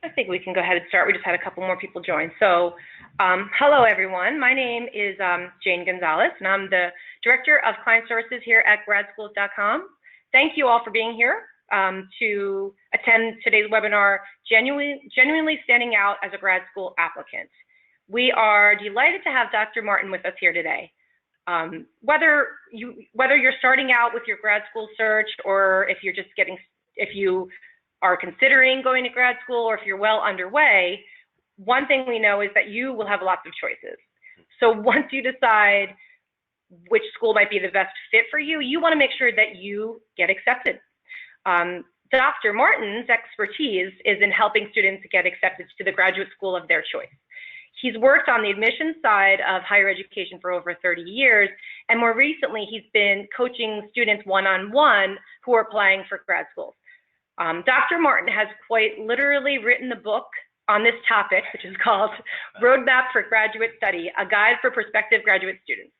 I think we can go ahead and start. We just had a couple more people join. So, hello everyone. My name is Jane Gonzalez, and I'm the Director of Client Services here at GradSchools.com. Thank you all for being here to attend today's webinar, Genuinely Standing Out as a Grad School Applicant. We are delighted to have Dr. Martin with us here today. Whether you're starting out with your grad school search, or if you are considering going to grad school, or if you're well underway, one thing we know is that you will have lots of choices. So once you decide which school might be the best fit for you, you want to make sure that you get accepted. Dr. Martin's expertise is in helping students get accepted to the graduate school of their choice. He's worked on the admissions side of higher education for over 30 years, and more recently he's been coaching students one-on-one who are applying for grad schools. Dr. Martin has quite literally written the book on this topic, which is called Roadmap for Graduate Study, a guide for prospective graduate students.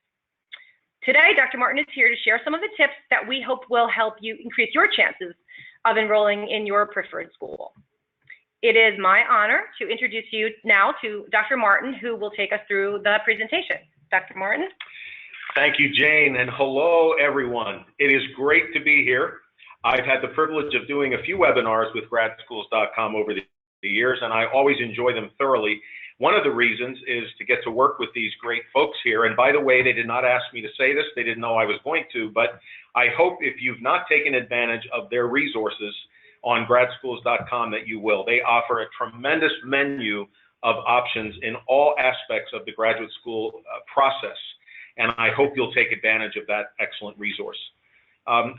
Today, Dr. Martin is here to share some of the tips that we hope will help you increase your chances of enrolling in your preferred school. It is my honor to introduce you now to Dr. Martin, who will take us through the presentation. Dr. Martin. Thank you, Jane, and hello, everyone. It is great to be here. I've had the privilege of doing a few webinars with GradSchools.com over the years, and I always enjoy them thoroughly. One of the reasons is to get to work with these great folks here. And by the way, they did not ask me to say this. They didn't know I was going to, but I hope if you've not taken advantage of their resources on GradSchools.com that you will. They offer a tremendous menu of options in all aspects of the graduate school process, and I hope you'll take advantage of that excellent resource.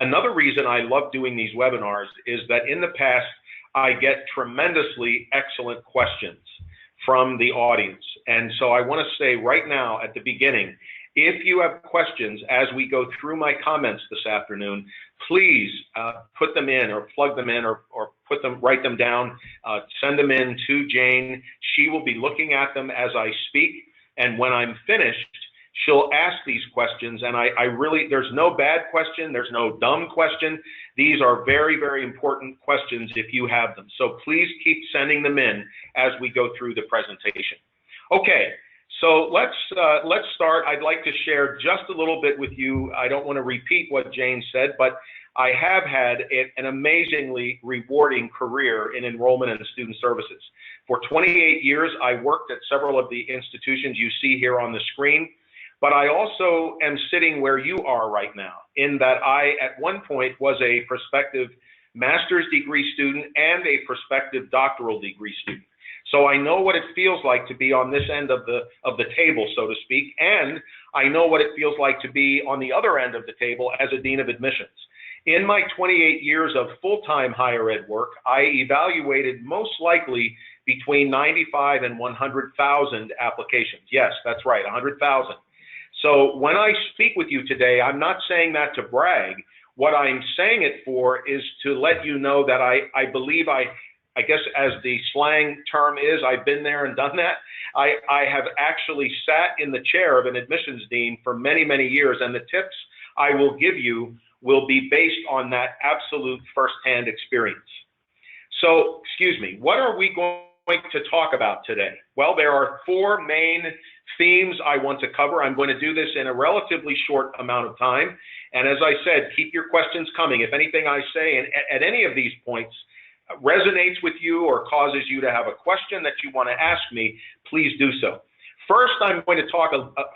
Another reason I love doing these webinars is that in the past, I get tremendously excellent questions from the audience. And so I want to say right now at the beginning, if you have questions as we go through my comments this afternoon, please put them in or plug them in or write them down, send them in to Jane. She will be looking at them as I speak. And when I'm finished, she'll ask these questions, and there's no bad question, there's no dumb question. These are very, very important questions if you have them. So please keep sending them in as we go through the presentation. Okay, so let's start. I'd like to share just a little bit with you. I don't want to repeat what Jane said, but I have had an amazingly rewarding career in enrollment and student services. For 28 years, I worked at several of the institutions you see here on the screen. But I also am sitting where you are right now, in that I, at one point, was a prospective master's degree student and a prospective doctoral degree student. So I know what it feels like to be on this end of the table, so to speak, and I know what it feels like to be on the other end of the table as a dean of admissions. In my 28 years of full-time higher ed work, I evaluated most likely between 95 and 100,000 applications. Yes, that's right, 100,000. So when I speak with you today, I'm not saying that to brag. What I'm saying it for is to let you know that I believe I guess as the slang term is, I've been there and done that. I have actually sat in the chair of an admissions dean for many, many years, and the tips I will give you will be based on that absolute firsthand experience. So, excuse me, what are we going to talk about today? Well, there are four main themes I want to cover. I'm going to do this in a relatively short amount of time. And as I said, keep your questions coming. If anything I say at any of these points resonates with you or causes you to have a question that you want to ask me, please do so. First, I'm going to talk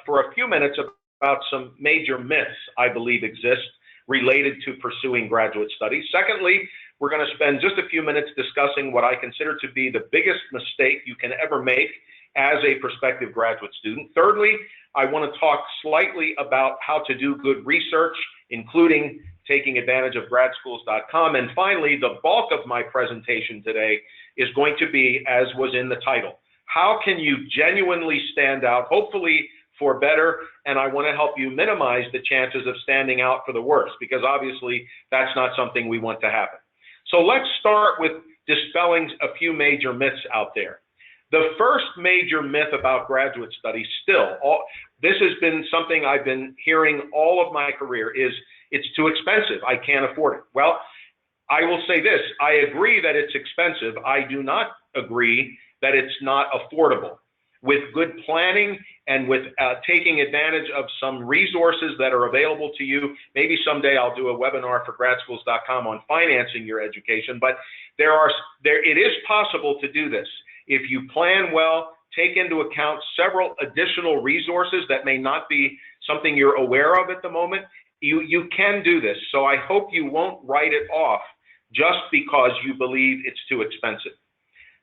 for a few minutes about some major myths I believe exist related to pursuing graduate studies. Secondly, we're going to spend just a few minutes discussing what I consider to be the biggest mistake you can ever make as a prospective graduate student. Thirdly, I want to talk slightly about how to do good research, including taking advantage of GradSchools.com. And finally, the bulk of my presentation today is going to be, as was in the title, how can you genuinely stand out, hopefully for better, and I want to help you minimize the chances of standing out for the worse, because obviously that's not something we want to happen. So let's start with dispelling a few major myths out there. The first major myth about graduate studies this has been something I've been hearing all of my career, is it's too expensive, I can't afford it. Well, I will say this, I agree that it's expensive. I do not agree that it's not affordable. With good planning and with taking advantage of some resources that are available to you, maybe someday I'll do a webinar for GradSchools.com on financing your education, but it is possible to do this. If you plan well, take into account several additional resources that may not be something you're aware of at the moment, you can do this. So I hope you won't write it off just because you believe it's too expensive.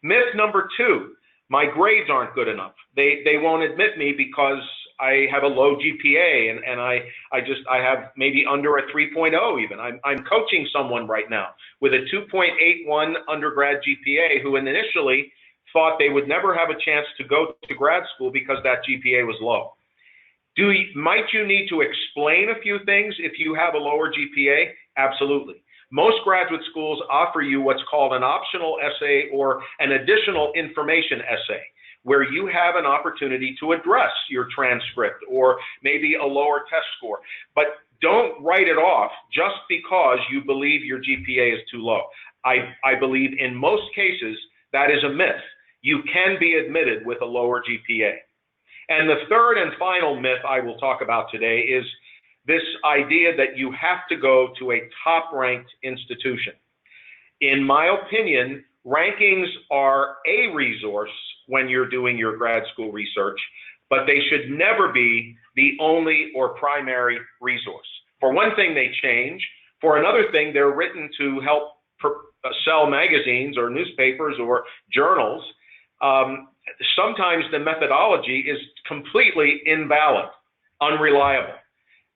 Myth number 2, my grades aren't good enough. They won't admit me because I have a low GPA and I have maybe under a 3.0 even. I'm coaching someone right now with a 2.81 undergrad GPA who initially thought they would never have a chance to go to grad school because that GPA was low. Might you need to explain a few things if you have a lower GPA? Absolutely. Most graduate schools offer you what's called an optional essay or an additional information essay, where you have an opportunity to address your transcript or maybe a lower test score. But don't write it off just because you believe your GPA is too low. I believe in most cases that is a myth. You can be admitted with a lower GPA. And the third and final myth I will talk about today is this idea that you have to go to a top-ranked institution. In my opinion, rankings are a resource when you're doing your grad school research, but they should never be the only or primary resource. For one thing, they change. For another thing, they're written to help sell magazines or newspapers or journals. Sometimes the methodology is completely invalid, unreliable.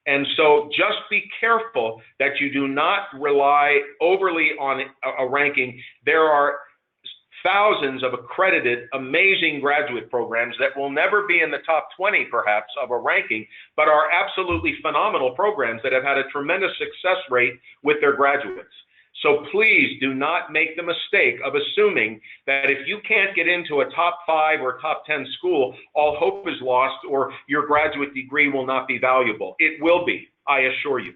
And so just be careful that you do not rely overly on a ranking. There are thousands of accredited, amazing graduate programs that will never be in the top 20, perhaps, of a ranking, but are absolutely phenomenal programs that have had a tremendous success rate with their graduates. So please do not make the mistake of assuming that if you can't get into a top 5 or top 10 school, all hope is lost or your graduate degree will not be valuable. It will be, I assure you.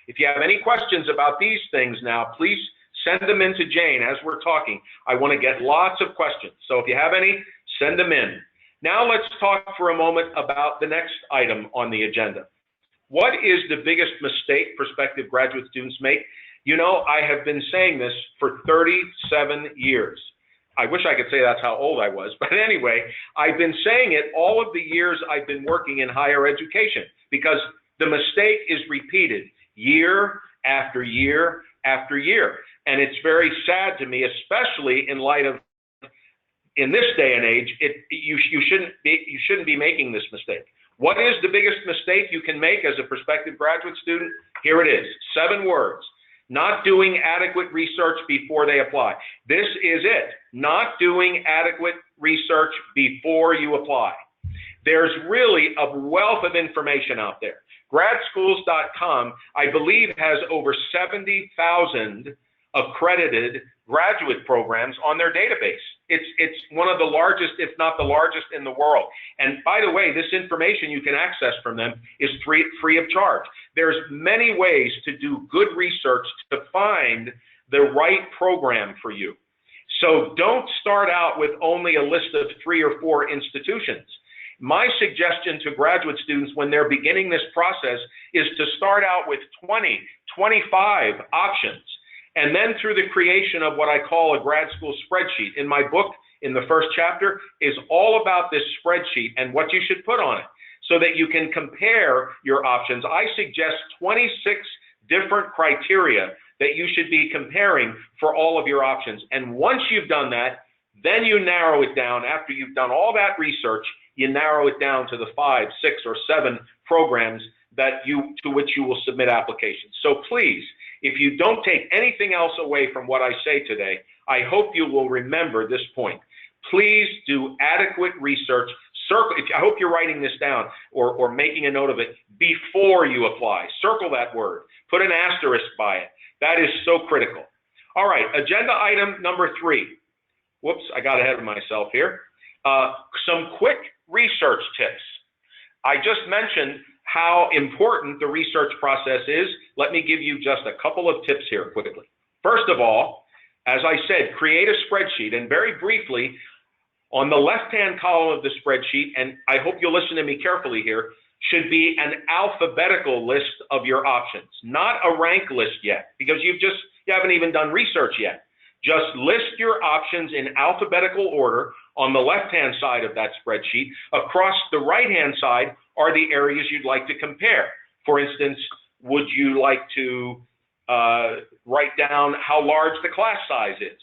If you have any questions about these things now, please send them in to Jane as we're talking. I want to get lots of questions. So if you have any, send them in. Now let's talk for a moment about the next item on the agenda. What is the biggest mistake prospective graduate students make? You know, I have been saying this for 37 years. I wish I could say that's how old I was, but anyway, I've been saying it all of the years I've been working in higher education because the mistake is repeated year after year after year. And it's very sad to me, especially in light of, in this day and age, you shouldn't be making this mistake. What is the biggest mistake you can make as a prospective graduate student? Here it is, 7 words. Not doing adequate research before they apply. This is it. Not doing adequate research before you apply. There's really a wealth of information out there. GradSchools.com, I believe, has over 70,000 accredited graduate programs on their database. It's one of the largest, if not the largest, in the world. And by the way, this information you can access from them is free of charge. There's many ways to do good research to find the right program for you. So don't start out with only a list of 3 or 4 institutions. My suggestion to graduate students when they're beginning this process is to start out with 20, 25 options. And then through the creation of what I call a grad school spreadsheet. In my book, in the first chapter, is all about this spreadsheet and what you should put on it so that you can compare your options. I suggest 26 different criteria that you should be comparing for all of your options. And once you've done that, then you narrow it down. After you've done all that research, you narrow it down to the 5, 6, or 7 programs to which you will submit applications. So please, if you don't take anything else away from what I say today, I hope you will remember this point. Please do adequate research. I hope you're writing this down or making a note of it before you apply. Circle that word. Put an asterisk by it. That is so critical. All right, agenda item number 3. Whoops, I got ahead of myself here. Some quick research tips. I just mentioned how important the research process is. Let me give you just a couple of tips here quickly. First of all, as I said, create a spreadsheet, and very briefly, on the left-hand column of the spreadsheet, and I hope you'll listen to me carefully here, should be an alphabetical list of your options, not a rank list yet, because you haven't even done research yet. Just list your options in alphabetical order on the left-hand side of that spreadsheet. Across the right-hand side are the areas you'd like to compare. For instance, would you like to write down how large the class size is?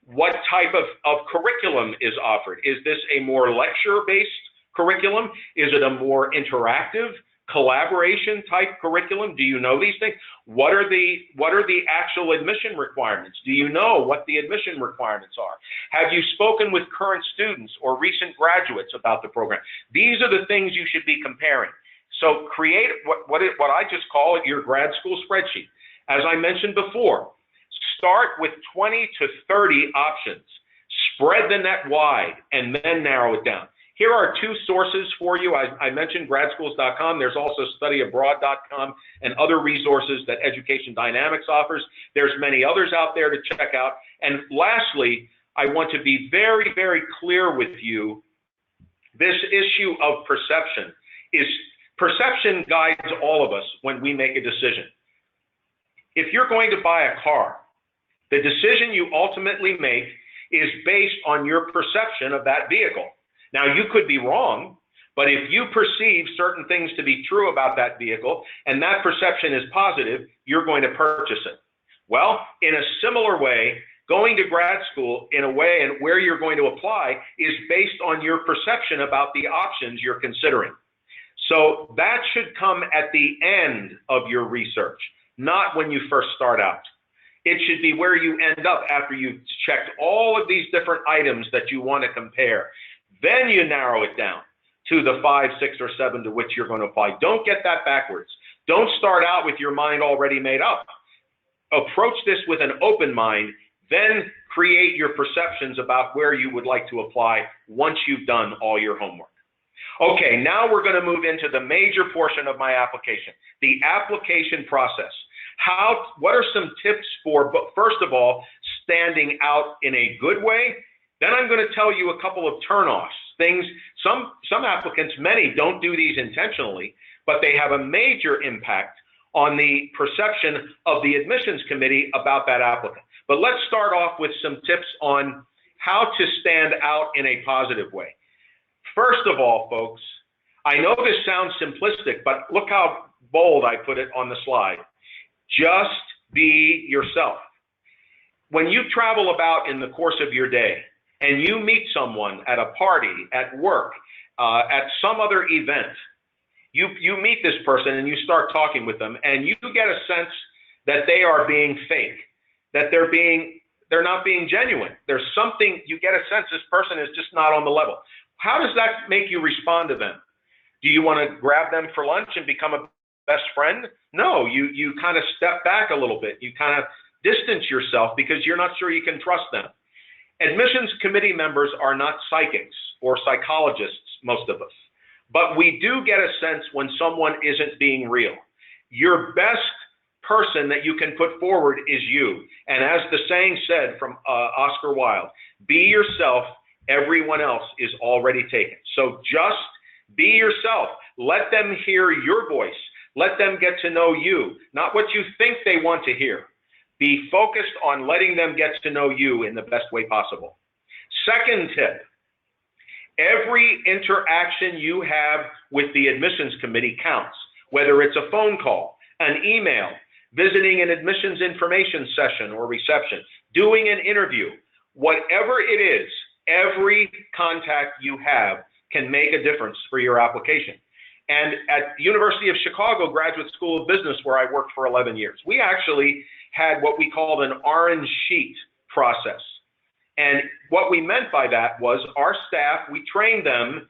What type of curriculum is offered? Is this a more lecture-based curriculum? Is it a more interactive collaboration type curriculum? Do you know these things? What are the actual admission requirements? Do you know what the admission requirements are? Have you spoken with current students or recent graduates about the program? These are the things you should be comparing. So create what I just call it your grad school spreadsheet. As I mentioned before, start with 20 to 30 options. Spread the net wide and then narrow it down. Here are two sources for you. I mentioned GradSchools.com. There's also StudyAbroad.com and other resources that Education Dynamics offers. There's many others out there to check out. And lastly, I want to be very, very clear with you. This issue of perception guides all of us when we make a decision. If you're going to buy a car, the decision you ultimately make is based on your perception of that vehicle. Now, you could be wrong, but if you perceive certain things to be true about that vehicle and that perception is positive, you're going to purchase it. Well, in a similar way, going to grad school in a way and where you're going to apply is based on your perception about the options you're considering. So that should come at the end of your research, not when you first start out. It should be where you end up after you've checked all of these different items that you want to compare. Then you narrow it down to the 5, 6, or 7 to which you're going to apply. Don't get that backwards. Don't start out with your mind already made up. Approach this with an open mind, then create your perceptions about where you would like to apply once you've done all your homework. Okay, now we're going to move into the major portion of my application, the application process. What are some tips for, first of all, standing out in a good way? Then I'm going to tell you a couple of turnoffs, things, some applicants, many don't do these intentionally, but they have a major impact on the perception of the admissions committee about that applicant. But let's start off with some tips on how to stand out in a positive way. First of all, folks, I know this sounds simplistic, but look how bold I put it on the slide. Just be yourself. When you travel about in the course of your day and you meet someone at a party, at work, at some other event, you meet this person and you start talking with them and you get a sense that they are being fake, that they're not being genuine. There's something, you get a sense this person is just not on the level. How does that make you respond to them? Do you want to grab them for lunch and become a best friend? No, you kind of step back a little bit. You kind of distance yourself because you're not sure you can trust them. Admissions committee members are not psychics or psychologists, most of us, but we do get a sense when someone isn't being real. Your best person that you can put forward is you. And as the saying said from Oscar Wilde, be yourself, everyone else is already taken. So just be yourself. Let them hear your voice. Let them get to know you, not what you think they want to hear. Be focused on letting them get to know you in the best way possible. Second tip, every interaction you have with the admissions committee counts, whether it's a phone call, an email, visiting an admissions information session or reception, doing an interview, whatever it is, every contact you have can make a difference for your application. And at the University of Chicago Graduate School of Business, where I worked for 11 years, we actually had what we called an orange sheet process. And what we meant by that was our staff, we trained them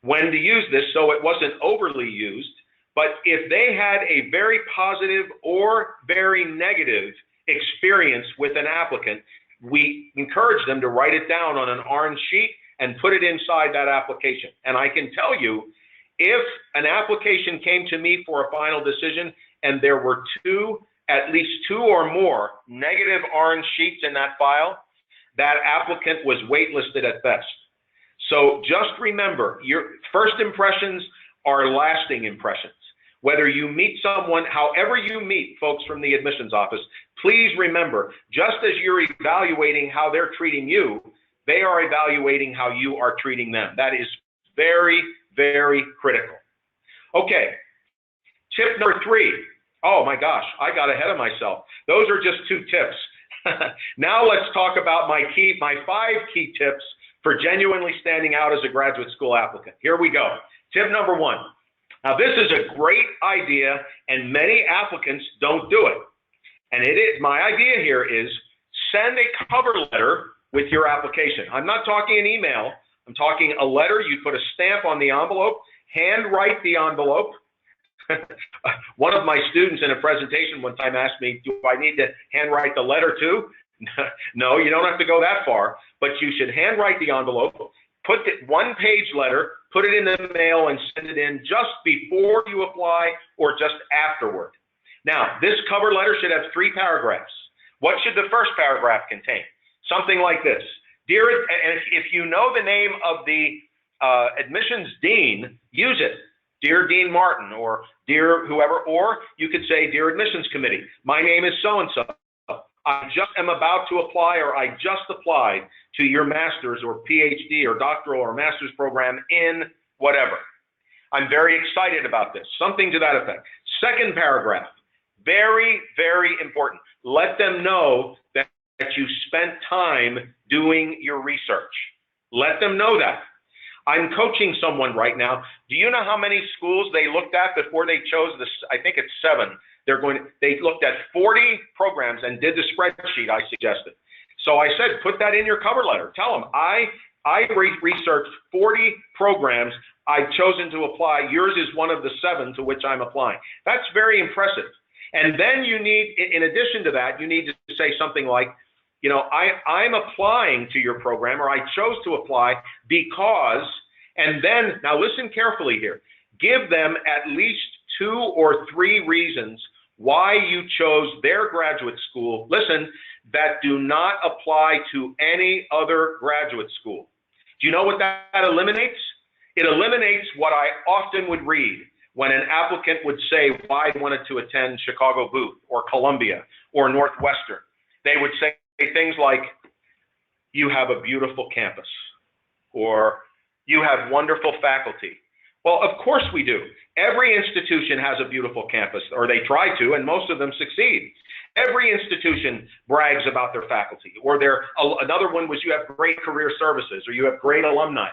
when to use this so it wasn't overly used. But if they had a very positive or very negative experience with an applicant, we encouraged them to write it down on an orange sheet and put it inside that application. And I can tell you, if an application came to me for a final decision and there were 2 at least 2 or more negative orange sheets in that file, that applicant was waitlisted at best. So just remember, your first impressions are lasting impressions. Whether you meet someone, however you meet folks from the admissions office, please remember, just as you're evaluating how they're treating you, they are evaluating how you are treating them. That is very, very critical. Okay, tip number 3. Oh my gosh, I got ahead of myself. Those are just 2 tips. Now let's talk about my 5 key tips for genuinely standing out as a graduate school applicant. Here we go. Tip number 1. Now this is a great idea and many applicants don't do it. And my idea here is send a cover letter with your application. I'm not talking an email. I'm talking a letter. You put a stamp on the envelope, handwrite the envelope. One of my students in a presentation one time asked me, do I need to handwrite the letter too? No, you don't have to go that far, but you should handwrite the envelope, put the 1-page letter, put it in the mail and send it in just before you apply or just afterward. Now, this cover letter should have 3 paragraphs. What should the first paragraph contain? Something like this. Dear, and if you know the name of the admissions dean, use it. Dear Dean Martin, or dear whoever, or you could say, dear admissions committee, my name is so-and-so. I just am about to apply, or I just applied to your master's or PhD or doctoral or master's program in whatever. I'm very excited about this. Something to that effect. Second paragraph, very, very important. Let them know that you spent time doing your research. Let them know that. I'm coaching someone right now. Do you know how many schools they looked at before they chose this? I think it's 7. They looked at 40 programs and did the spreadsheet I suggested. So I said, put that in your cover letter. Tell them, I researched 40 programs. I've chosen to apply. Yours is one of the 7 to which I'm applying. That's very impressive. And then you need, in addition to that, you need to say something like, you know, I'm applying to your program, or I chose to apply because, and then, now listen carefully here, give them at least 2 or 3 reasons why you chose their graduate school, listen, that do not apply to any other graduate school. Do you know what that eliminates? It eliminates what I often would read when an applicant would say why they wanted to attend Chicago Booth or Columbia or Northwestern. They would say things like, you have a beautiful campus, or you have wonderful faculty. Well, of course we do. Every institution has a beautiful campus, or they try to, and most of them succeed. Every institution brags about their faculty, or another one was you have great career services, or you have great alumni.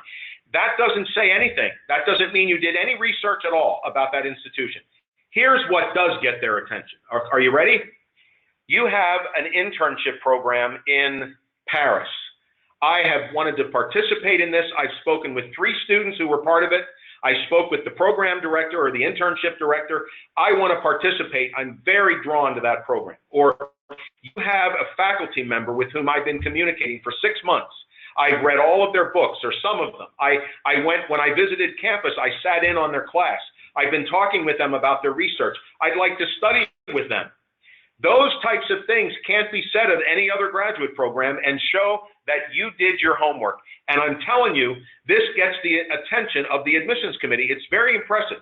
That doesn't say anything. That doesn't mean you did any research at all about that institution. Here's what does get their attention. Are you ready? You have an internship program in Paris. I have wanted to participate in this. I've spoken with 3 students who were part of it. I spoke with the program director or the internship director. I want to participate. I'm very drawn to that program. Or you have a faculty member with whom I've been communicating for 6 months. I've read all of their books, or some of them. When I visited campus, I sat in on their class. I've been talking with them about their research. I'd like to study with them. Those types of things can't be said of any other graduate program and show that you did your homework. And I'm telling you, this gets the attention of the admissions committee. It's very impressive.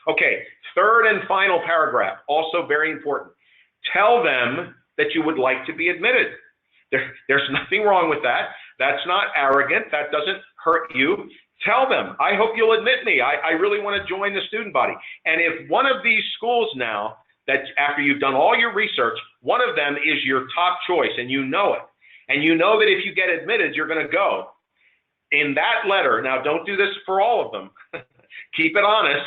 Okay, third and final paragraph, also very important. Tell them that you would like to be admitted. There's nothing wrong with that. That's not arrogant. That doesn't hurt you. Tell them, I hope you'll admit me. I really want to join the student body. And if one of these schools now, that after you've done all your research, one of them is your top choice and you know it, and you know that if you get admitted, you're going to go. In that letter, now don't do this for all of them, keep it honest,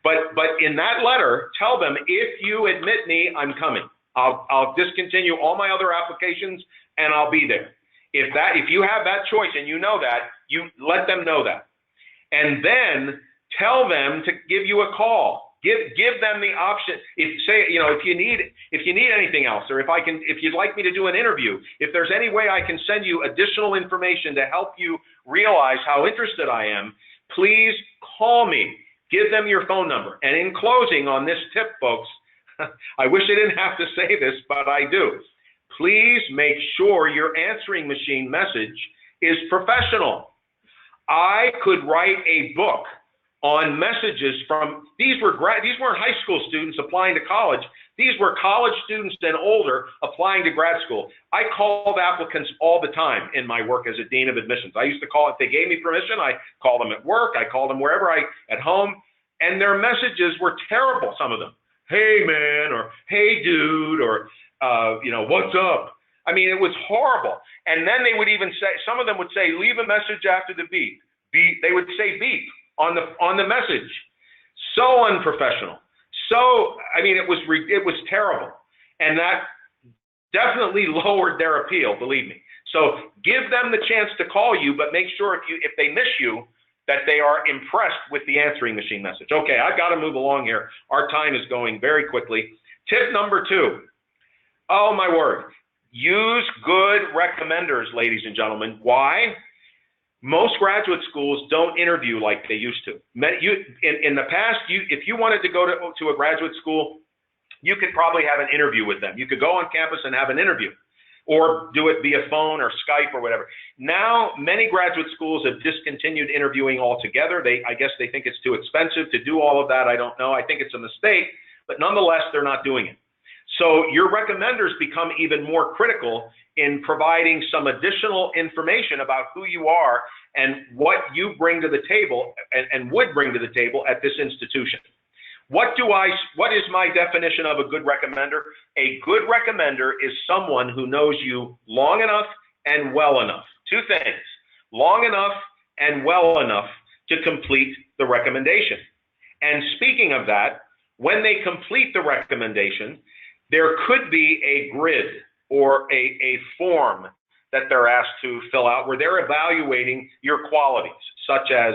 but in that letter, tell them, if you admit me, I'm coming. I'll discontinue all my other applications and I'll be there. If you have that choice and you know that, you let them know that. And then tell them to give you a call. Give them the option. If you need anything else, or if you'd like me to do an interview, if there's any way I can send you additional information to help you realize how interested I am, please call me. Give them your phone number. And in closing on this tip, folks, I wish I didn't have to say this, but I do. Please make sure your answering machine message is professional. I could write a book on messages from, these weren't high school students applying to college. These were college students and older applying to grad school. I called applicants all the time in my work as a dean of admissions. I used to call, if they gave me permission, I called them at work, I called them wherever at home, and their messages were terrible, some of them. Hey man, or hey dude, or what's up? I mean, it was horrible. And then they would even say, some of them would say, leave a message after the beep. Beep. They would say beep on the message. So unprofessional. So, I mean, it was terrible. And that definitely lowered their appeal, believe me. So give them the chance to call you, but make sure if they miss you, that they are impressed with the answering machine message. Okay, I've got to move along here. Our time is going very quickly. Tip number 2. Oh my word. Use good recommenders, ladies and gentlemen. Why? Most graduate schools don't interview like they used to. In the past, if you wanted to go to a graduate school, you could probably have an interview with them. You could go on campus and have an interview, or do it via phone or Skype or whatever. Now, many graduate schools have discontinued interviewing altogether. I guess they think it's too expensive to do all of that. I don't know. I think it's a mistake, but nonetheless, they're not doing it. So your recommenders become even more critical in providing some additional information about who you are and what you bring to the table and would bring to the table at this institution. What is my definition of a good recommender? A good recommender is someone who knows you long enough and well enough. 2 things, long enough and well enough to complete the recommendation. And speaking of that, when they complete the recommendation, there could be a grid or a form that they're asked to fill out where they're evaluating your qualities, such as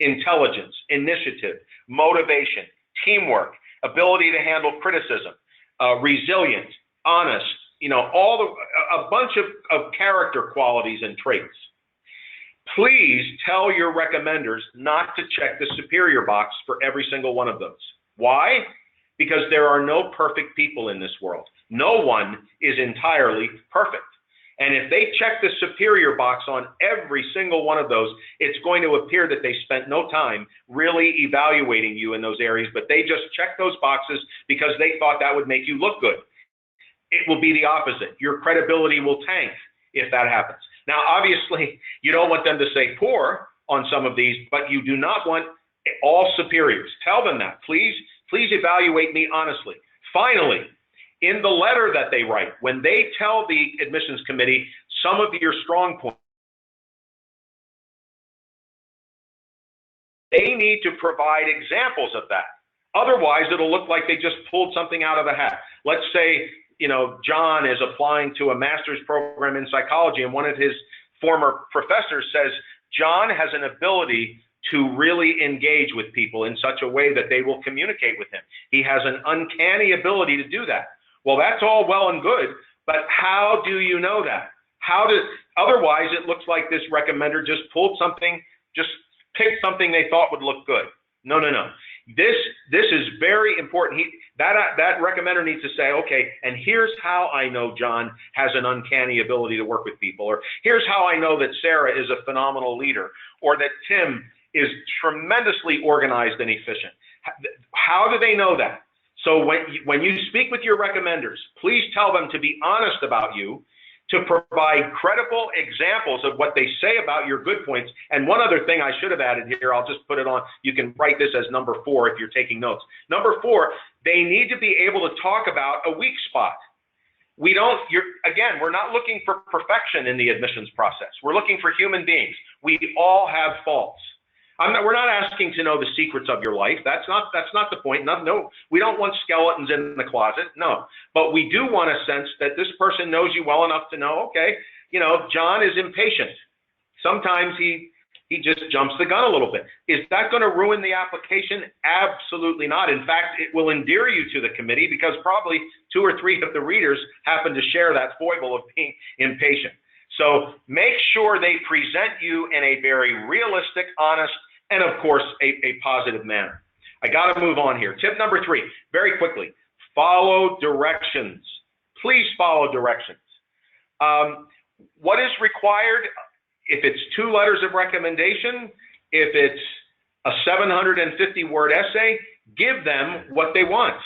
intelligence, initiative, motivation, teamwork, ability to handle criticism, resilience, honest, a bunch of character qualities and traits. Please tell your recommenders not to check the superior box for every single one of those. Why? Because there are no perfect people in this world. No one is entirely perfect. And if they check the superior box on every single one of those, it's going to appear that they spent no time really evaluating you in those areas, but they just checked those boxes because they thought that would make you look good. It will be the opposite. Your credibility will tank if that happens. Now, obviously, you don't want them to say poor on some of these, but you do not want all superiors. Tell them that. Please evaluate me honestly. Finally, in the letter that they write, when they tell the admissions committee some of your strong points, they need to provide examples of that. Otherwise, it'll look like they just pulled something out of the hat. Let's say, John is applying to a master's program in psychology, and one of his former professors says, John has an ability to really engage with people in such a way that they will communicate with him. He has an uncanny ability to do that. Well, that's all well and good, but how do you know that? Otherwise, it looks like this recommender just pulled something, just picked something they thought would look good. No. This is very important. That recommender needs to say, okay, and here's how I know John has an uncanny ability to work with people, or here's how I know that Sarah is a phenomenal leader, or that Tim is tremendously organized and efficient. How do they know that? So when you speak with your recommenders, please tell them to be honest about you, to provide credible examples of what they say about your good points. And one other thing I should have added here, I'll just put it on, you can write this as number 4 if you're taking notes. Number 4, they need to be able to talk about a weak spot. We're not looking for perfection in the admissions process. We're looking for human beings. We all have faults. We're not asking to know the secrets of your life. That's not the point. No, we don't want skeletons in the closet. No, but we do want a sense that this person knows you well enough to know, okay, John is impatient. Sometimes he just jumps the gun a little bit. Is that going to ruin the application? Absolutely not. In fact, it will endear you to the committee because probably 2 or 3 of the readers happen to share that foible of being impatient. So make sure they present you in a very realistic, honest, and of course, a positive manner. I got to move on here. Tip number 3, very quickly. Follow directions. Please follow directions. What is required? If it's 2 letters of recommendation, if it's a 750-word essay, give them what they want.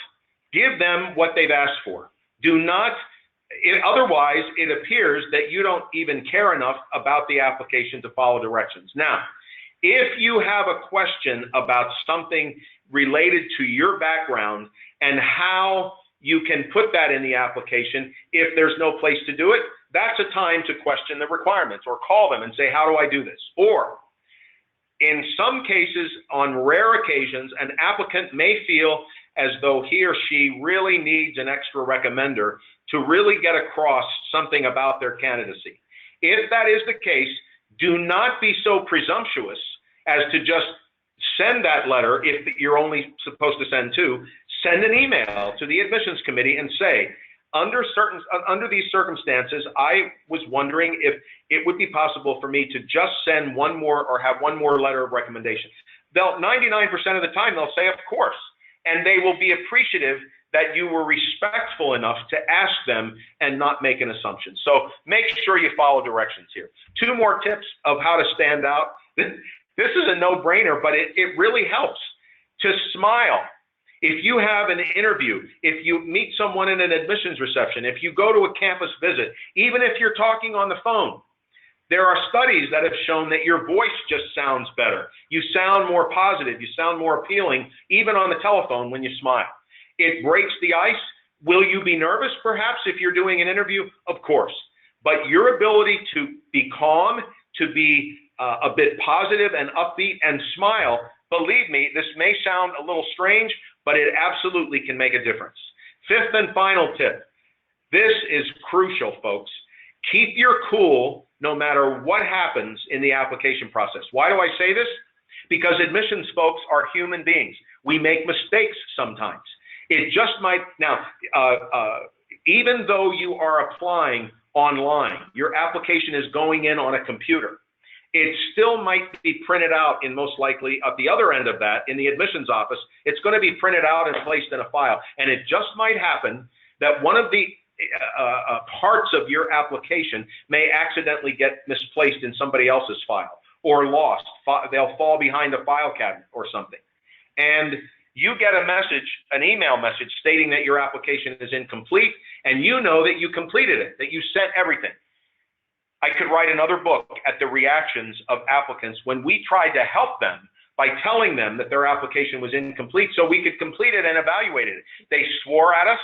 Give them what they've asked for. Do not, otherwise it appears that you don't even care enough about the application to follow directions. Now, if you have a question about something related to your background and how you can put that in the application, if there's no place to do it, that's a time to question the requirements or call them and say, how do I do this? Or in some cases, on rare occasions, an applicant may feel as though he or she really needs an extra recommender to really get across something about their candidacy. If that is the case, do not be so presumptuous as to just send that letter if you're only supposed to send 2. Send an email to the admissions committee and say, under these circumstances, I was wondering if it would be possible for me to just send one more or have one more letter of recommendation. 99% of the time, they'll say, of course, and they will be appreciative that you were respectful enough to ask them and not make an assumption. So make sure you follow directions here. 2 more tips of how to stand out. This is a no-brainer, but it really helps to smile. If you have an interview, if you meet someone in an admissions reception, if you go to a campus visit, even if you're talking on the phone, there are studies that have shown that your voice just sounds better. You sound more positive. You sound more appealing, even on the telephone when you smile. It breaks the ice. Will you be nervous, perhaps, if you're doing an interview? Of course. But your ability to be calm, to be a bit positive and upbeat and smile, believe me, this may sound a little strange, but it absolutely can make a difference. 5th and final tip. This is crucial, folks. Keep your cool no matter what happens in the application process. Why do I say this? Because admissions folks are human beings. We make mistakes sometimes. It just might, now, even though you are applying online, your application is going in on a computer. It still might be printed out in most likely at the other end of that in the admissions office. It's going to be printed out and placed in a file. And it just might happen that one of the parts of your application may accidentally get misplaced in somebody else's file or lost. They'll fall behind a file cabinet or something. And you get a message, an email message stating that your application is incomplete, and you know that you completed it, that you sent everything. I could write another book at the reactions of applicants when we tried to help them by telling them that their application was incomplete so we could complete it and evaluate it. They swore at us.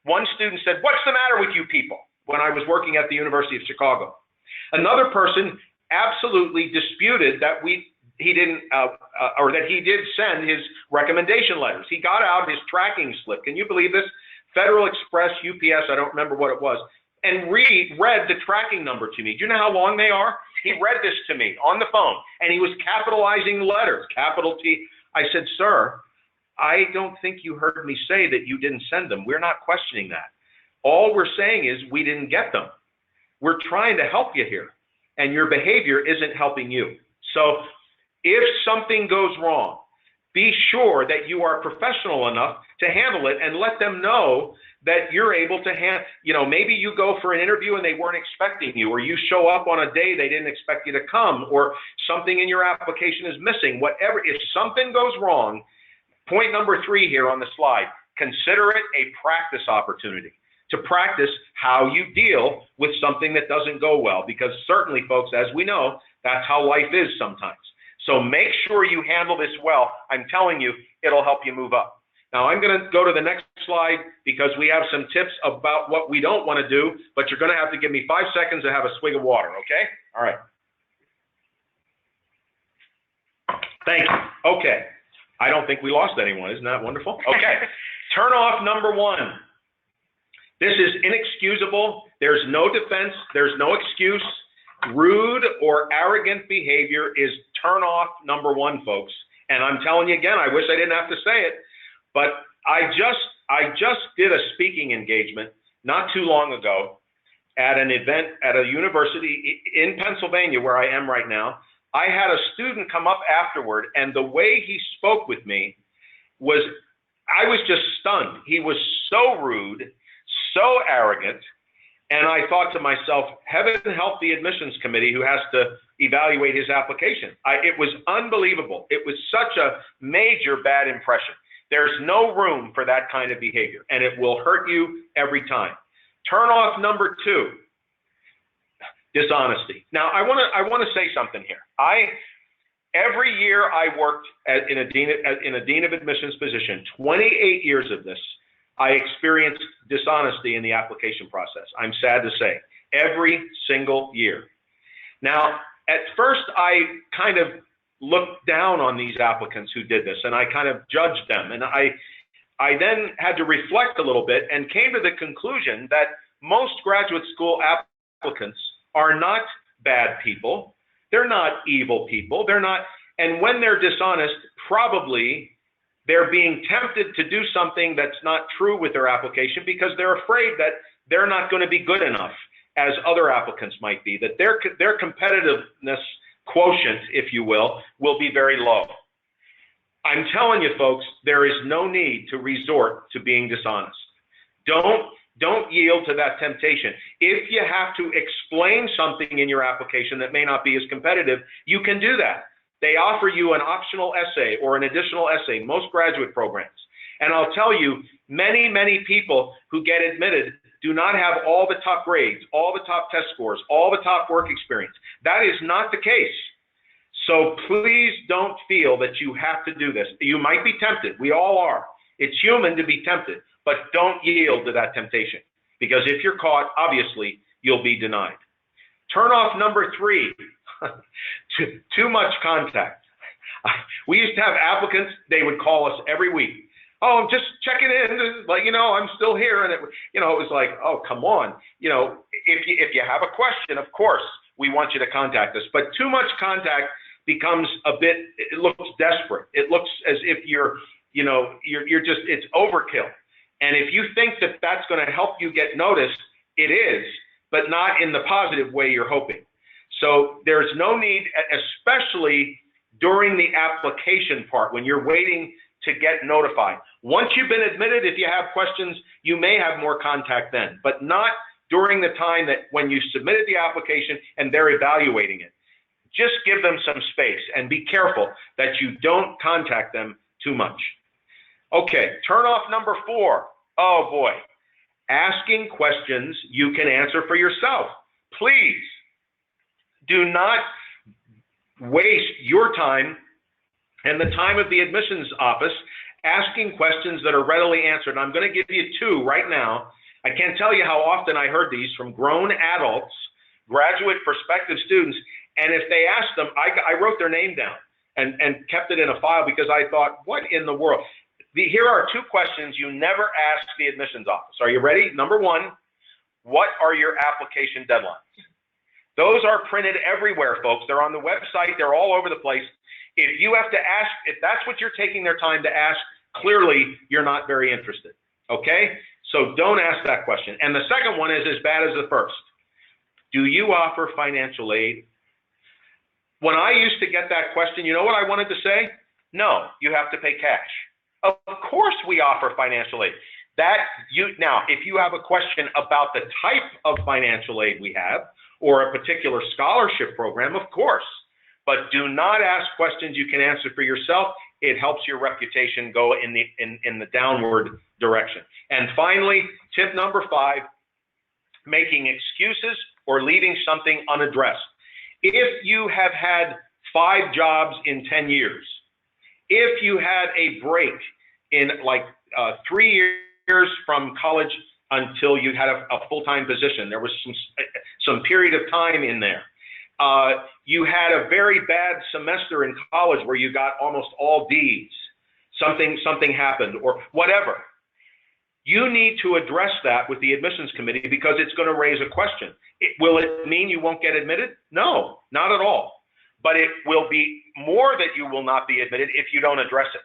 One student said, "What's the matter with you people?" when I was working at the University of Chicago. Another person absolutely disputed that he did send his recommendation letters. He got out his tracking slip. Can you believe this? Federal Express, UPS, I don't remember what it was, and read the tracking number to me. Do you know how long they are? He read this to me on the phone, and he was capitalizing letters, capital T. I said, "Sir, I don't think you heard me say that you didn't send them. We're not questioning that. All we're saying is we didn't get them. We're trying to help you here, and your behavior isn't helping you." So if something goes wrong, be sure that you are professional enough to handle it and let them know that you're able to maybe you go for an interview and they weren't expecting you, or you show up on a day they didn't expect you to come, or something in your application is missing. Whatever, if something goes wrong, point number 3 here on the slide, consider it a practice opportunity to practice how you deal with something that doesn't go well, because certainly, folks, as we know, that's how life is sometimes. So make sure you handle this well. I'm telling you, it'll help you move up. Now, I'm going to go to the next slide because we have some tips about what we don't want to do, but you're going to have to give me 5 seconds to have a swig of water, okay? All right. Thank you. Okay. I don't think we lost anyone. Isn't that wonderful? Okay. Turn off number 1. This is inexcusable. There's no defense. There's no excuse. Rude or arrogant behavior is turn off number 1, folks. And I'm telling you again, I wish I didn't have to say it, but I just did a speaking engagement not too long ago at an event at a university in Pennsylvania where I am right now. I had a student come up afterward, and the way he spoke with me was, I was just stunned. He was so rude, so arrogant. And I thought to myself, heaven help the admissions committee who has to evaluate his application. It was unbelievable. It was such a major bad impression. There's no room for that kind of behavior, and it will hurt you every time. Turn off number 2, dishonesty. Now, I want to say something here. Every year I worked in a dean of admissions position, 28 years of this, I experienced dishonesty in the application process. I'm sad to say, every single year. Now, at first, I kind of looked down on these applicants who did this, and I kind of judged them. And I then had to reflect a little bit and came to the conclusion that most graduate school applicants are not bad people. They're not evil people. They're not, and when they're dishonest, probably they're being tempted to do something that's not true with their application because they're afraid that they're not going to be good enough as other applicants might be, that their competitiveness quotient, if you will be very low. I'm telling you, folks, there is no need to resort to being dishonest. Don't yield to that temptation. If you have to explain something in your application that may not be as competitive, you can do that. They offer you an optional essay or an additional essay, most graduate programs. And I'll tell you, many people who get admitted do not have all the top grades, all the top test scores, all the top work experience. That is not the case. So please don't feel that you have to do this. You might be tempted. We all are. It's human to be tempted, but don't yield to that temptation, because if you're caught, obviously, you'll be denied. Turn off number 3, too much contact. We used to have applicants, they would call us every week. Oh, I'm just checking in, like, I'm still here. And it was like, oh, come on. If you have a question, of course, we want you to contact us. But too much contact becomes it looks desperate. It looks as if you're just, it's overkill. And if you think that that's going to help you get noticed, it is, but not in the positive way you're hoping. So there's no need, especially during the application part, when you're waiting to get notified. Once you've been admitted, if you have questions, you may have more contact then, but not during the time that when you submitted the application and they're evaluating it. Just give them some space and be careful that you don't contact them too much. Okay, turn off number 4. Oh boy, asking questions you can answer for yourself. Please do not waste your time and the time of the admissions office asking questions that are readily answered. I'm going to give you 2 right now. I can't tell you how often I heard these from grown adults, graduate prospective students, and if they asked them, I wrote their name down and kept it in a file because I thought, what in the world? Here are 2 questions you never ask the admissions office. Are you ready? Number 1, what are your application deadlines? Those are printed everywhere, folks. They're on the website. They're all over the place. If you have to ask, if that's what you're taking their time to ask, clearly you're not very interested, okay? So don't ask that question. And the second one is as bad as the first. Do you offer financial aid? When I used to get that question, you know what I wanted to say? No, you have to pay cash. Of course we offer financial aid. Now, if you have a question about the type of financial aid we have or a particular scholarship program, of course. But do not ask questions you can answer for yourself. It helps your reputation go in the downward direction. And finally, tip number 5, making excuses or leaving something unaddressed. If you have had 5 jobs in 10 years, if you had a break in 3 years from college until you had a full-time position, there was some period of time in there. You had a very bad semester in college where you got almost all D's. Something happened or whatever. You need to address that with the admissions committee because it's going to raise a question. Will it mean you won't get admitted? No, not at all. But it will be more that you will not be admitted if you don't address it.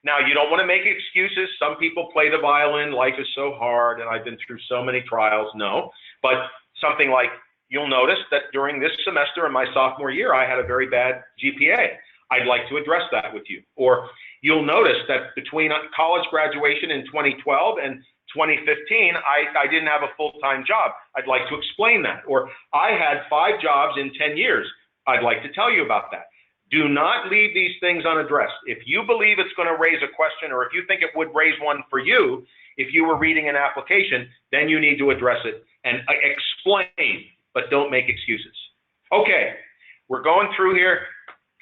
Now, you don't want to make excuses. Some people play the violin. Life is so hard, and I've been through so many trials. No, but something like, you'll notice that during this semester in my sophomore year, I had a very bad GPA. I'd like to address that with you. Or You'll notice that between college graduation in 2012 and 2015, I didn't have a full-time job. I'd like to explain that. Or I had 5 jobs in 10 years. I'd like to tell you about that. Do not leave these things unaddressed. If you believe it's going to raise a question, or if you think it would raise one for you, if you were reading an application, then you need to address it and explain, but don't make excuses. Okay, we're going through here,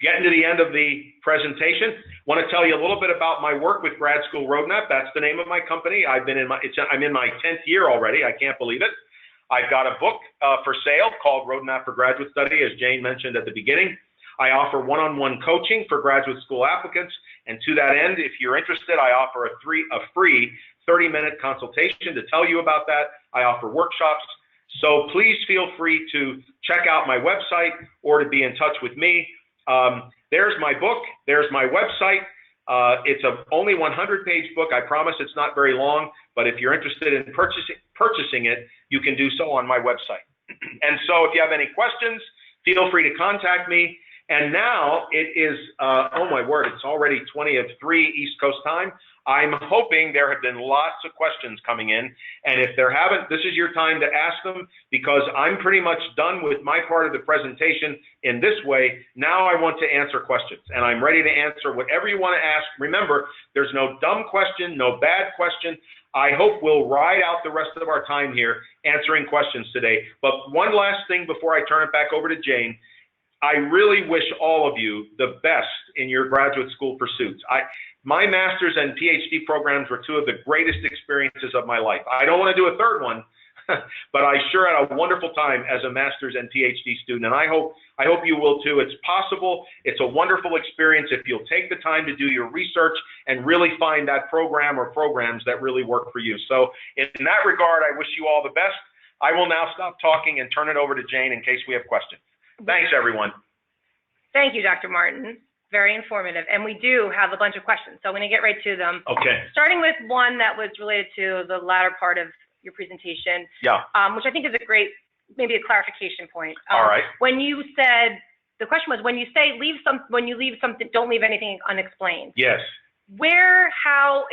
getting to the end of the presentation. Want to tell you a little bit about my work with Grad School Roadmap. That's the name of my company. I'm in my 10th year already. I can't believe it. I've got a book for sale called Roadmap for Graduate Study, as Jane mentioned at the beginning. I offer one-on-one coaching for graduate school applicants, and to that end, if you're interested, I offer a free 30-minute consultation to tell you about that. I offer workshops, so please feel free to check out my website or to be in touch with me. There's my book, there's my website. It's only 100-page book. I promise it's not very long, but if you're interested in purchasing it, you can do so on my website. And so if you have any questions, feel free to contact me. And now it is, oh my word, it's already 20:03 East Coast time. I'm hoping there have been lots of questions coming in. And if there haven't, this is your time to ask them, because I'm pretty much done with my part of the presentation in this way. Now I want to answer questions, and I'm ready to answer whatever you want to ask. Remember, there's no dumb question, no bad question. I hope we'll ride out the rest of our time here answering questions today. But one last thing before I turn it back over to Jane. I really wish all of you the best in your graduate school pursuits. My master's and PhD programs were 2 of the greatest experiences of my life. I don't want to do a third one, but I sure had a wonderful time as a master's and PhD student, and I hope you will too. It's possible. It's a wonderful experience if you'll take the time to do your research and really find that program or programs that really work for you. So in that regard, I wish you all the best. I will now stop talking and turn it over to Jane in case we have questions. Thanks, everyone. Thank you, Dr. Martin. Very informative. And we do have a bunch of questions, so I'm going to get right to them. Okay. Starting with one that was related to the latter part of your presentation, which I think is a great, maybe a clarification point. All right. When you said, the question was, when you say when you leave something, don't leave anything unexplained. Yes. How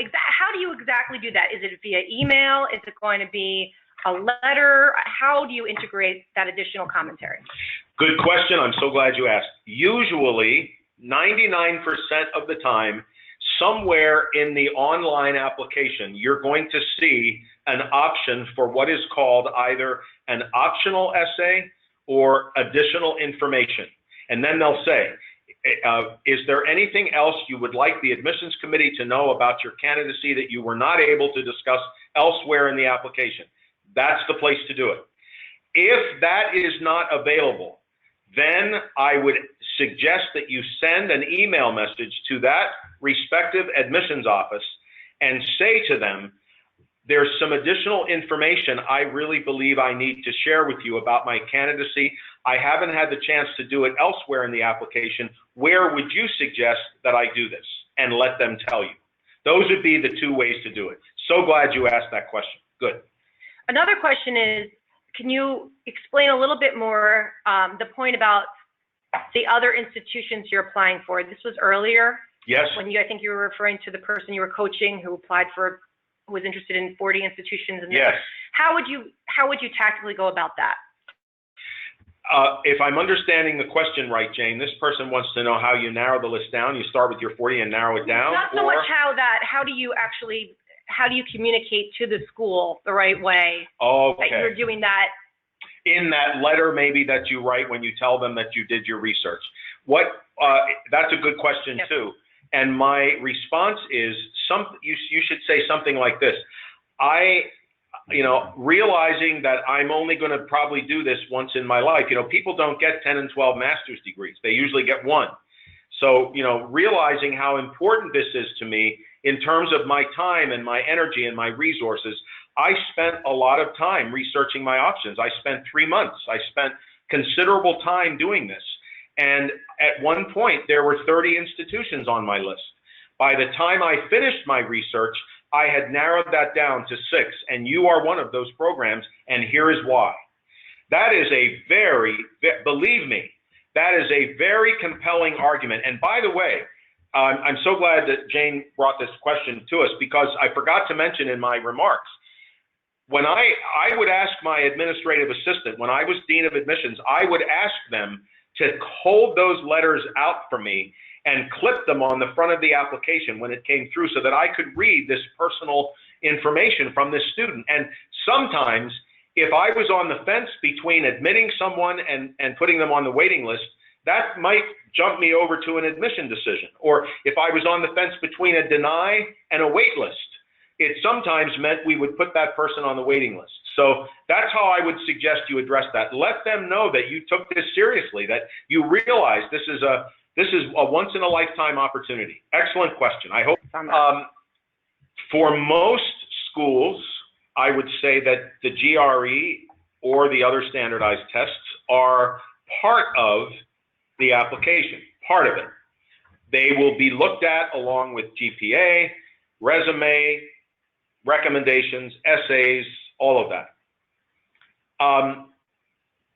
do you exactly do that? Is it via email? Is it going to be a letter? How do you integrate that additional commentary? Good question. I'm so glad you asked. Usually, 99% of the time, somewhere in the online application, you're going to see an option for what is called either an optional essay or additional information. And then they'll say, is there anything else you would like the admissions committee to know about your candidacy that you were not able to discuss elsewhere in the application? That's the place to do it. If that is not available, then I would suggest that you send an email message to that respective admissions office and say to them, there's some additional information I really believe I need to share with you about my candidacy. I haven't had the chance to do it elsewhere in the application. Where would you suggest that I do this? And let them tell you. Those would be the 2 ways to do it. So glad you asked that question. Good. Another question is, can you explain a little bit more the point about the other institutions you're applying for? This was earlier. Yes. When I think you were referring to the person you were coaching who applied for, who was interested in 40 institutions. And yes. How would you tactically go about that? If I'm understanding the question right, Jane, this person wants to know how you narrow the list down. You start with your 40 and narrow it down. Not so much how do you communicate to the school the right way? Okay. That you're doing that. In that letter, maybe that you write when you tell them that you did your research. That's a good question too. And my response is you should say something like this. Realizing that I'm only going to probably do this once in my life. People don't get 10 and 12 master's degrees. They usually get 1. So, realizing how important this is to me in terms of my time and my energy and my resources, I spent a lot of time researching my options. I spent 3 months. I spent considerable time doing this. And at one point, there were 30 institutions on my list. By the time I finished my research, I had narrowed that down to 6, and you are one of those programs, and here is why. That is believe me, that is a very compelling argument. And by the way, I'm so glad that Jane brought this question to us, because I forgot to mention in my remarks, when I would ask my administrative assistant, when I was dean of admissions, I would ask them to hold those letters out for me and clip them on the front of the application when it came through, so that I could read this personal information from this student. And sometimes, if I was on the fence between admitting someone and putting them on the waiting list, that might jump me over to an admission decision. Or if I was on the fence between a deny and a wait list, it sometimes meant we would put that person on the waiting list. So that's how I would suggest you address that. Let them know that you took this seriously, that you realize this is a once in a lifetime opportunity. Excellent question. I hope for most schools, I would say that the GRE or the other standardized tests are part of the application, part of it. They will be looked at along with GPA, resume, recommendations, essays, all of that.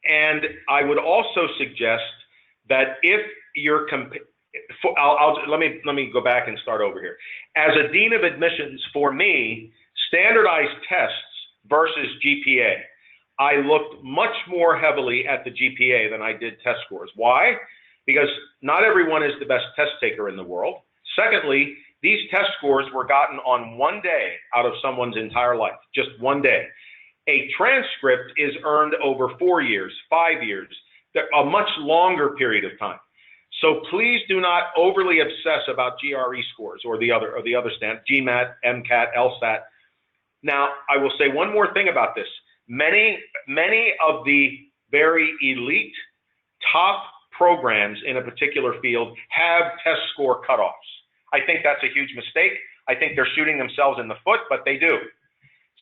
And I would also suggest that if you're let me go back and start over here. As a dean of admissions, for me, standardized tests versus GPA, I looked much more heavily at the GPA than I did test scores. Why? Because not everyone is the best test taker in the world. Secondly, these test scores were gotten on one day out of someone's entire life, just one day. A transcript is earned over 4 years, 5 years, a much longer period of time. So please do not overly obsess about GRE scores or the other standard, GMAT, MCAT, LSAT. Now, I will say one more thing about this. Many of the very elite top programs in a particular field have test score cutoffs. I think that's a huge mistake. I think they're shooting themselves in the foot, but they do.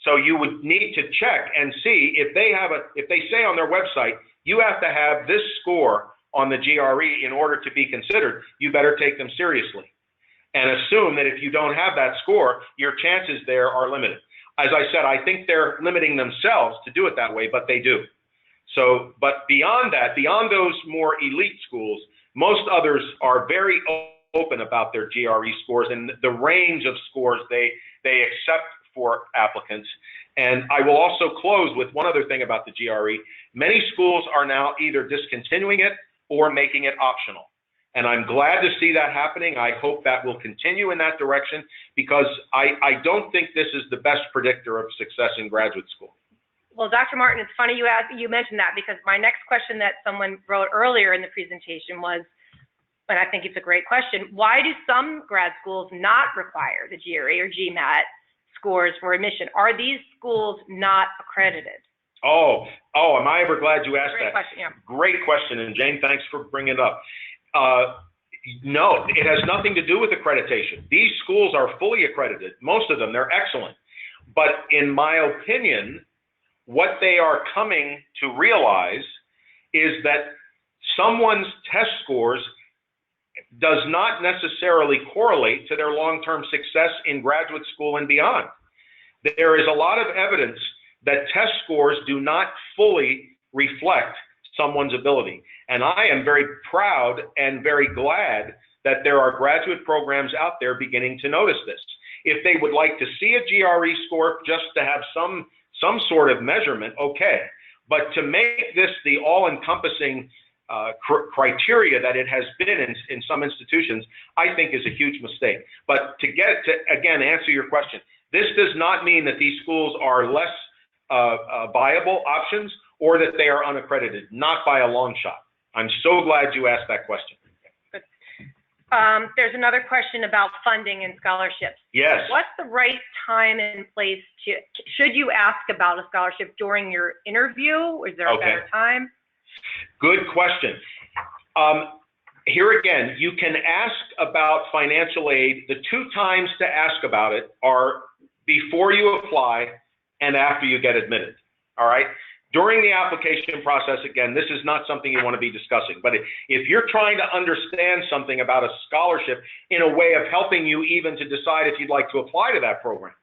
So you would need to check and see if they say on their website, you have to have this score on the GRE in order to be considered, you better take them seriously. And assume that if you don't have that score, your chances there are limited. As I said, I think they're limiting themselves to do it that way, but they do. So, but beyond that, beyond those more elite schools, most others are very open about their GRE scores and the range of scores they accept for applicants. And I will also close with one other thing about the GRE. Many schools are now either discontinuing it or making it optional. And I'm glad to see that happening. I hope that will continue in that direction, because I don't think this is the best predictor of success in graduate school. Well, Dr. Martin, it's funny you mentioned that, because my next question that someone wrote earlier in the presentation was, and I think it's a great question, why do some grad schools not require the GRE or GMAT scores for admission? Are these schools not accredited? Oh, am I ever glad you asked that? Great question, yeah. Great question, and Jane, thanks for bringing it up. No, it has nothing to do with accreditation. These schools are fully accredited. Most of them, they're excellent. But in my opinion, what they are coming to realize is that someone's test scores does not necessarily correlate to their long-term success in graduate school and beyond. There is a lot of evidence that test scores do not fully reflect someone's ability. And I am very proud and very glad that there are graduate programs out there beginning to notice this. If they would like to see a GRE score just to have some sort of measurement, okay. But to make this the all-encompassing criteria that it has been in some institutions, I think is a huge mistake. But to again, answer your question, this does not mean that these schools are less viable options or that they are unaccredited, not by a long shot. I'm so glad you asked that question. Good. There's another question about funding and scholarships. Yes. What's the right time and place should you ask about a scholarship during your interview? Is there a better time? Good question. Here again, you can ask about financial aid. The two times to ask about it are before you apply and after you get admitted, all right? During the application process, again, this is not something you want to be discussing, but if you're trying to understand something about a scholarship in a way of helping you even to decide if you'd like to apply to that program,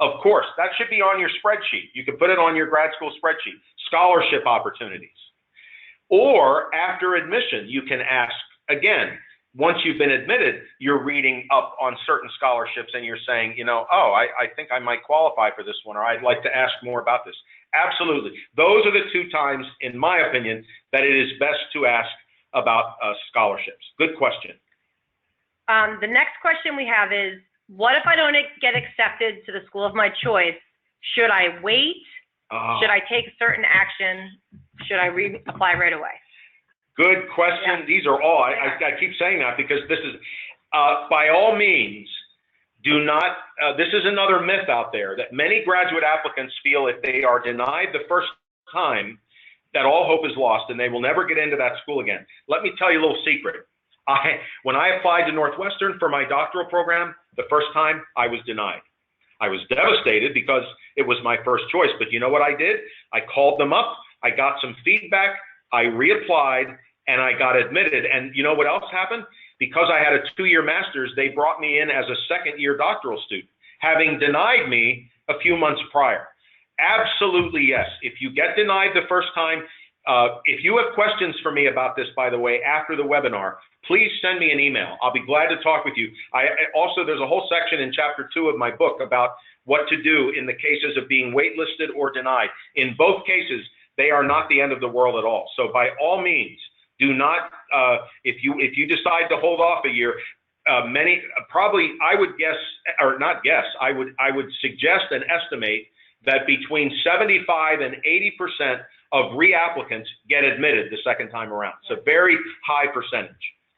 of course, that should be on your spreadsheet. You can put it on your grad school spreadsheet, scholarship opportunities. Or after admission, you can ask, again, once you've been admitted, you're reading up on certain scholarships and you're saying, you know, oh, I think I might qualify for this one, or I'd like to ask more about this. Absolutely. Those are the two times, in my opinion, that it is best to ask about scholarships. Good question. The next question we have is, what if I don't get accepted to the school of my choice? Should I wait? Should I take certain action? Should I reapply right away? Good question. Yeah. These are all, I keep saying that because this is, by all means, do not, this is another myth out there that many graduate applicants feel if they are denied the first time that all hope is lost and they will never get into that school again. Let me tell you a little secret. When I applied to Northwestern for my doctoral program, the first time I was denied. I was devastated because it was my first choice, but you know what I did? I called them up, I got some feedback, I reapplied, and I got admitted. And you know what else happened? Because I had a 2-year master's, they brought me in as a second-year doctoral student, having denied me a few months prior. Absolutely yes. If you get denied the first time, if you have questions for me about this, by the way, after the webinar, please send me an email. I'll be glad to talk with you. Also, there's a whole section in chapter 2 of my book about what to do in the cases of being waitlisted or denied. In both cases, they are not the end of the world at all. So by all means, do not, if you decide to hold off a year, probably I would guess, or not guess, I would suggest and estimate that between 75 and 80% of reapplicants get admitted the second time around. It's a very high percentage.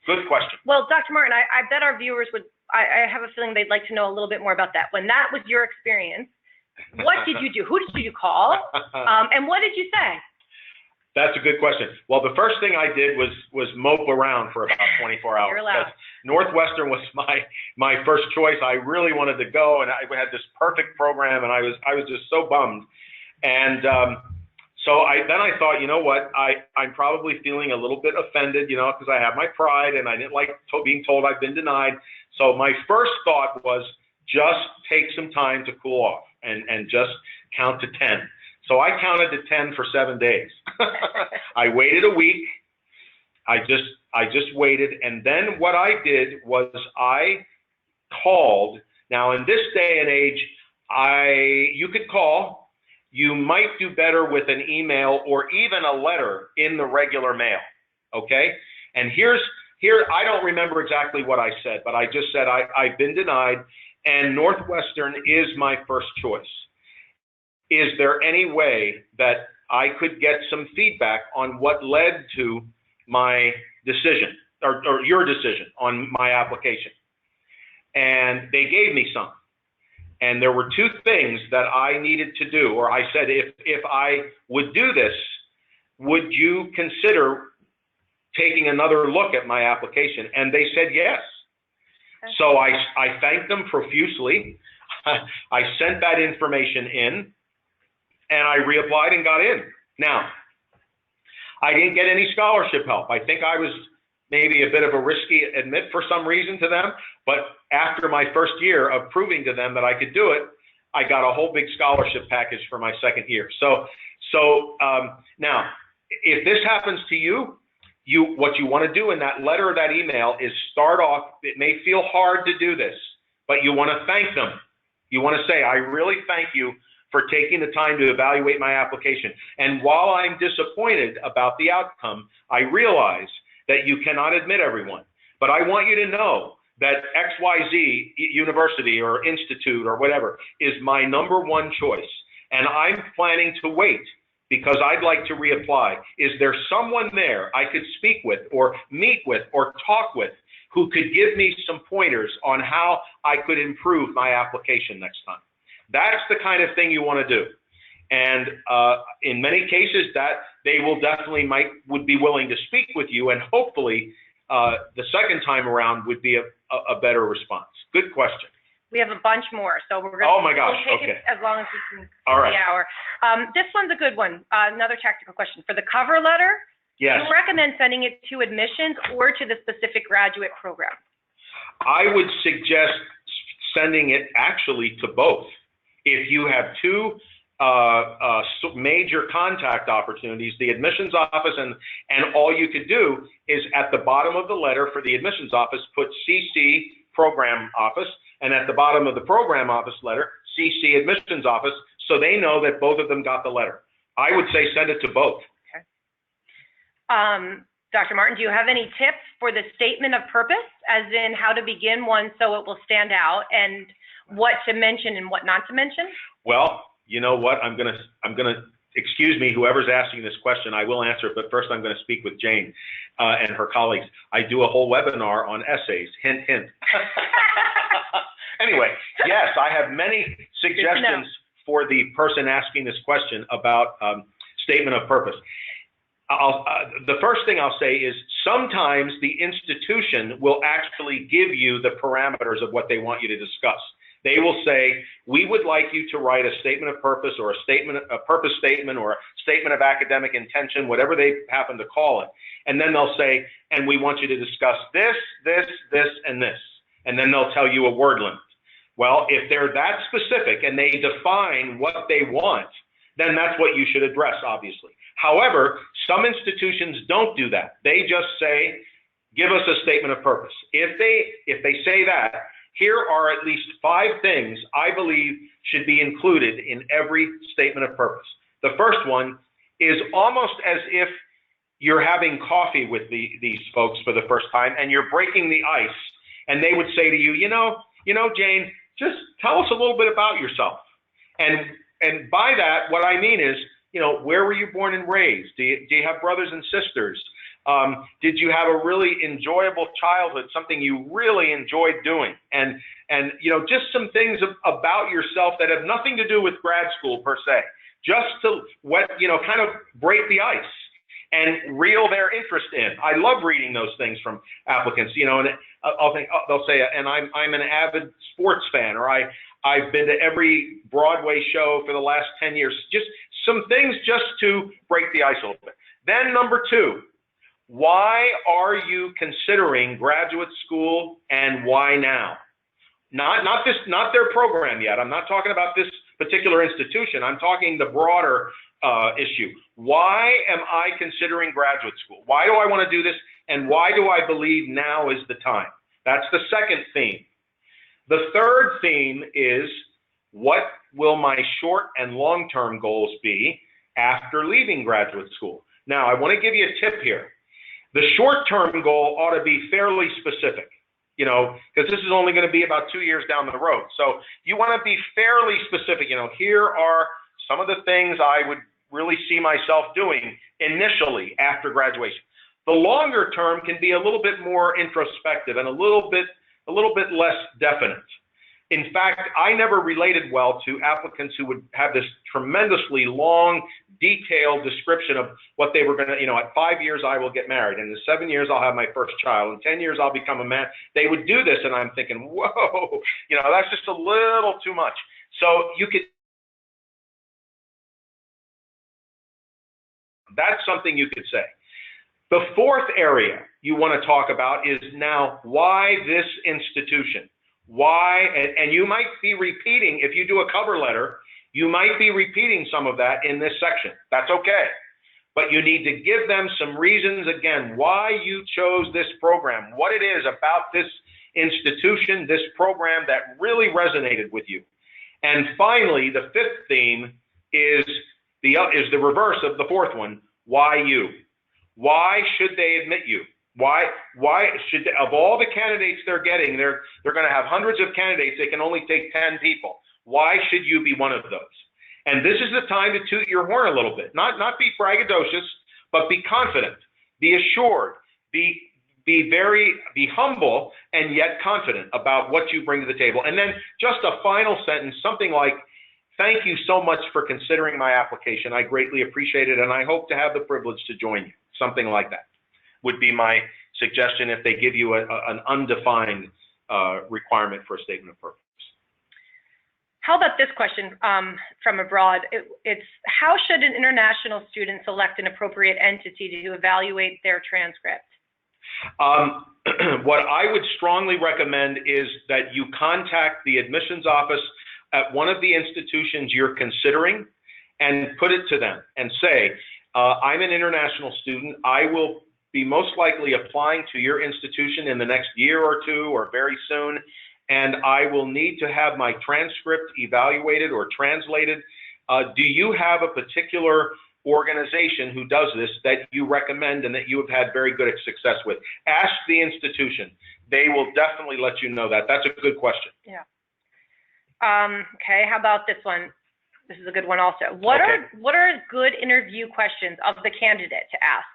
Good question. Well, Dr. Martin, I bet our viewers would, I have a feeling they'd like to know a little bit more about that. When that was your experience, what did you do? Who did you call? And what did you say? That's a good question. Well, the first thing I did was mope around for about 24 hours. You're allowed. Northwestern was my first choice. I really wanted to go, and I had this perfect program, and I was just so bummed. And so then I thought, you know what, I'm probably feeling a little bit offended, you know, because I have my pride, and I didn't like being told I've been denied. So my first thought was just take some time to cool off and just count to 10. So I counted to 10 for 7 days. I waited a week. I just waited. And then what I did was I called. Now in this day and age, you could call. You might do better with an email or even a letter in the regular mail. Okay? And here, I don't remember exactly what I said, but I just said I've been denied and Northwestern is my first choice. Is there any way that I could get some feedback on what led to my decision or your decision on my application? And they gave me some. And there were 2 things that I needed to do, or I said, if I would do this, would you consider taking another look at my application? And they said yes. Okay. So I thanked them profusely. I sent that information in. And I reapplied and got in. Now, I didn't get any scholarship help. I think I was maybe a bit of a risky admit for some reason to them, but after my first year of proving to them that I could do it, I got a whole big scholarship package for my second year. So now, if this happens to you, what you want to do in that letter or that email is start off, it may feel hard to do this, but you want to thank them. You want to say, I really thank you for taking the time to evaluate my application. And while I'm disappointed about the outcome, I realize that you cannot admit everyone. But I want you to know that XYZ University or Institute or whatever is my #1 choice. And I'm planning to wait because I'd like to reapply. Is there someone there I could speak with or meet with or talk with who could give me some pointers on how I could improve my application next time? That's the kind of thing you want to do. And in many cases that they will definitely would be willing to speak with you, and hopefully the second time around would be a better response. Good question. We have a bunch more, so we're going to take it as long as we can. All right. The hour. This one's a good one. Another tactical question. For the cover letter, yes. Do you recommend sending it to admissions or to the specific graduate program? I would suggest sending it actually to both. If you have 2 major contact opportunities, the admissions office, and all you could do is at the bottom of the letter for the admissions office, put CC program office, and at the bottom of the program office letter, CC admissions office, so they know that both of them got the letter. I would say send it to both. Okay. Dr. Martin, do you have any tips for the statement of purpose, as in how to begin one so it will stand out, and what to mention and what not to mention? Well, you know what? I'm gonna excuse me, whoever's asking this question. I will answer it, but first I'm going to speak with Jane and her colleagues. I do a whole webinar on essays. Hint, hint. Anyway, yes, I have many suggestions for the person asking this question about statement of purpose. The first thing I'll say is sometimes the institution will actually give you the parameters of what they want you to discuss. They will say, we would like you to write a statement of purpose, or a purpose statement, or a statement of academic intention, whatever they happen to call it. And then they'll say, and we want you to discuss this, this, this, and this. And then they'll tell you a word limit. Well, if they're that specific and they define what they want, then that's what you should address, obviously. However, some institutions don't do that. They just say, give us a statement of purpose. If they say that, here are at least 5 things I believe should be included in every statement of purpose. The first one is almost as if you're having coffee with these folks for the first time and you're breaking the ice, and they would say to you, you know, Jane, just tell us a little bit about yourself. And by that, what I mean is, where were you born and raised? Do you have brothers and sisters? Did you have a really enjoyable childhood, something you really enjoyed doing? And just some things about yourself that have nothing to do with grad school per se, just to kind of break the ice and reel their interest in. I love reading those things from applicants, and they'll say, and I'm an avid sports fan, or I've been to every Broadway show for the last 10 years. Just some things just to break the ice a little bit. Then number 2, why are you considering graduate school, and why now? Not their program yet. I'm not talking about this particular institution. I'm talking the broader issue. Why am I considering graduate school? Why do I want to do this? And why do I believe now is the time? That's the second theme. The third theme is, what will my short and long-term goals be after leaving graduate school? Now, I want to give you a tip here. The short-term goal ought to be fairly specific, because this is only going to be about 2 years down the road. So you want to be fairly specific. Here are some of the things I would really see myself doing initially after graduation. The longer term can be a little bit more introspective and a little bit less definite. In fact, I never related well to applicants who would have this tremendously long, detailed description of what they were going to, at 5 years I will get married, and in 7 years I'll have my first child, in 10 years I'll become a man. They would do this, and I'm thinking, whoa, that's just a little too much. So that's something you could say. The fourth area you want to talk about is now, why this institution? Why? And you might be repeating, if you do a cover letter, you might be repeating some of that in this section. That's okay. But you need to give them some reasons, again, why you chose this program, what it is about this institution, this program that really resonated with you. And finally, the fifth theme is the reverse of the fourth one. Why you? Why should they admit you? Why should they, of all the candidates they're getting, they're going to have hundreds of candidates, they can only take 10 people. Why should you be one of those? And this is the time to toot your horn a little bit. Not be braggadocious, but be confident, be assured, be humble, and yet confident about what you bring to the table. And then just a final sentence, something like, thank you so much for considering my application. I greatly appreciate it, and I hope to have the privilege to join you. Something like that would be my suggestion if they give you an undefined requirement for a statement of purpose. How about this question from abroad? It's how should an international student select an appropriate entity to evaluate their transcript? What I would strongly recommend is that you contact the admissions office at one of the institutions you're considering and put it to them and say, I'm an international student. I will be most likely applying to your institution in the next year or two or very soon, and I will need to have my transcript evaluated or translated. Do you have a particular organization who does this that you recommend and that you have had very good success with? Ask the institution. They will definitely let you know that. That's a good question. Yeah. Okay, how about this one? This is a good one also. What are good interview questions of the candidate to ask?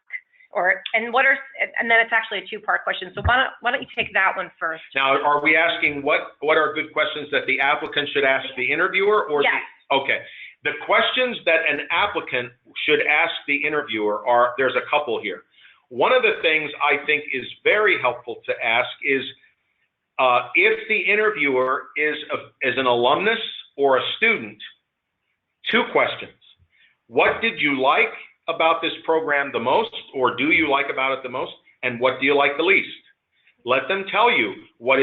And then it's actually a two-part question. So why don't you take that one first? Now, are we asking what are good questions that the applicant should ask the interviewer, or yes. Okay. The questions that an applicant should ask the interviewer there's a couple here. One of the things I think is very helpful to ask is if the interviewer is an alumnus or a student, two questions. What did you like about this program the most, or do you like about it the most, and what do you like the least? Let them tell you what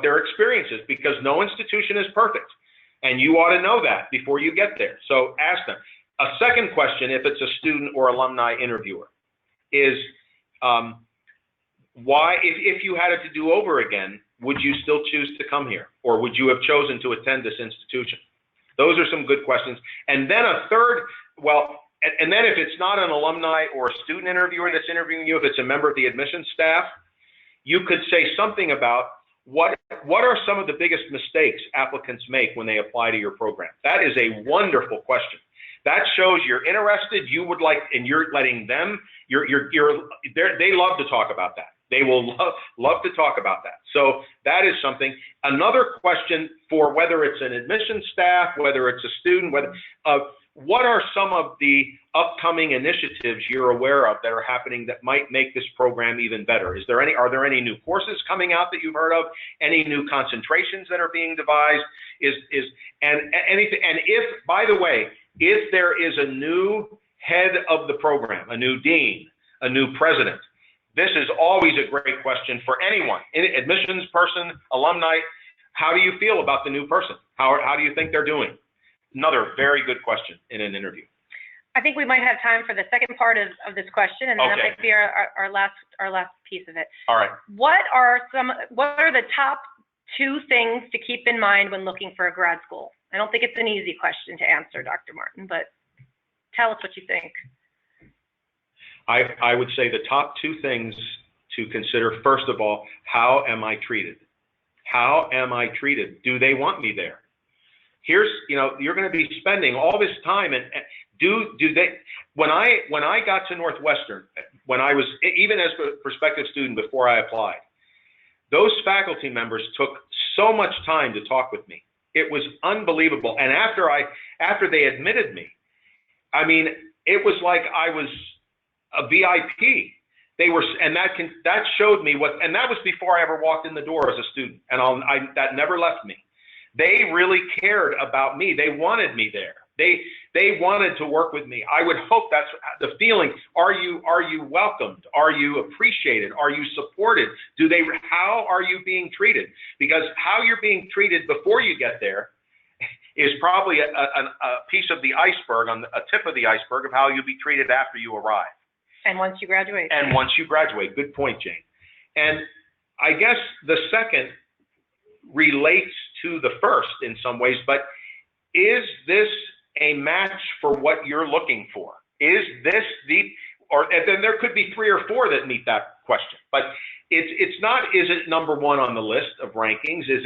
their experience is, because no institution is perfect, and you ought to know that before you get there. So ask them. A second question, if it's a student or alumni interviewer, is why, if you had it to do over again, would you still choose to come here, or would you have chosen to attend this institution? Those are some good questions. And then a third, and then if it's not an alumni or a student interviewer that's interviewing you, if it's a member of the admissions staff, you could say something about what are some of the biggest mistakes applicants make when they apply to your program. That is a wonderful question. That shows you're interested, you would like, and you're letting them, they love to talk about that. They will love to talk about that. So that is something. Another question for whether it's an admissions staff, whether it's a student, what are some of the upcoming initiatives you're aware of that are happening that might make this program even better? Are there any new courses coming out that you've heard of? Any new concentrations that are being devised? By the way, if there is a new head of the program, a new dean, a new president, this is always a great question for anyone, admissions person, alumni. How do you feel about the new person? How do you think they're doing? Another very good question in an interview. I think we might have time for the second part of this question, and then that might be our last piece of it. All right. What are the top two things to keep in mind when looking for a grad school? I don't think it's an easy question to answer, Dr. Martin, but tell us what you think. I would say the top two things to consider, first of all, how am I treated? How am I treated? Do they want me there? You're going to be spending all this time, and when I got to Northwestern, when I was, even as a prospective student before I applied, those faculty members took so much time to talk with me. It was unbelievable. And after they admitted me, I mean, it was like I was a VIP. That showed me and that was before I ever walked in the door as a student, and that never left me. They really cared about me. They wanted me there. They wanted to work with me. I would hope that's the feeling. Are you welcomed? Are you appreciated? Are you supported? How are you being treated? Because how you're being treated before you get there is probably a piece of the iceberg, a tip of the iceberg of how you'll be treated after you arrive. And once you graduate. And once you graduate. Good point, Jane. And I guess the second relates to the first in some ways, but is this a match for what you're looking for? Is this and then there could be 3 or 4 that meet that question, but it's not, is it number 1 on the list of rankings? Is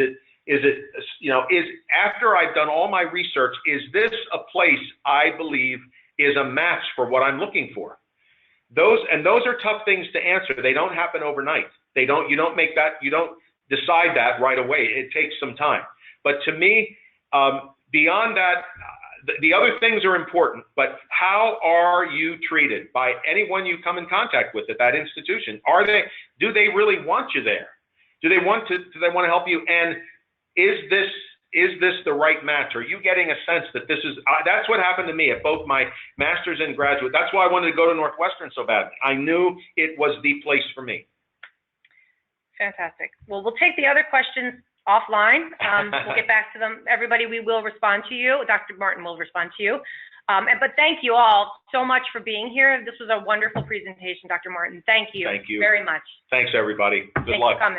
after I've done all my research, is this a place I believe is a match for what I'm looking for? Those are tough things to answer. They don't happen overnight. You don't decide that right away. It takes some time. But to me, beyond that, the other things are important, but how are you treated by anyone you come in contact with at that institution? Do they really want you there? Do they want to help you? And is this the right match? Are you getting a sense that this is, that's what happened to me at both my master's and graduate. That's why I wanted to go to Northwestern so badly. I knew it was the place for me. Fantastic. Well, we'll take the other questions offline. We'll get back to them. Everybody, we will respond to you. Dr. Martin will respond to you. But thank you all so much for being here. This was a wonderful presentation, Dr. Martin. Thank you. Thank you very much. Thanks, everybody. Good Thanks luck. for coming.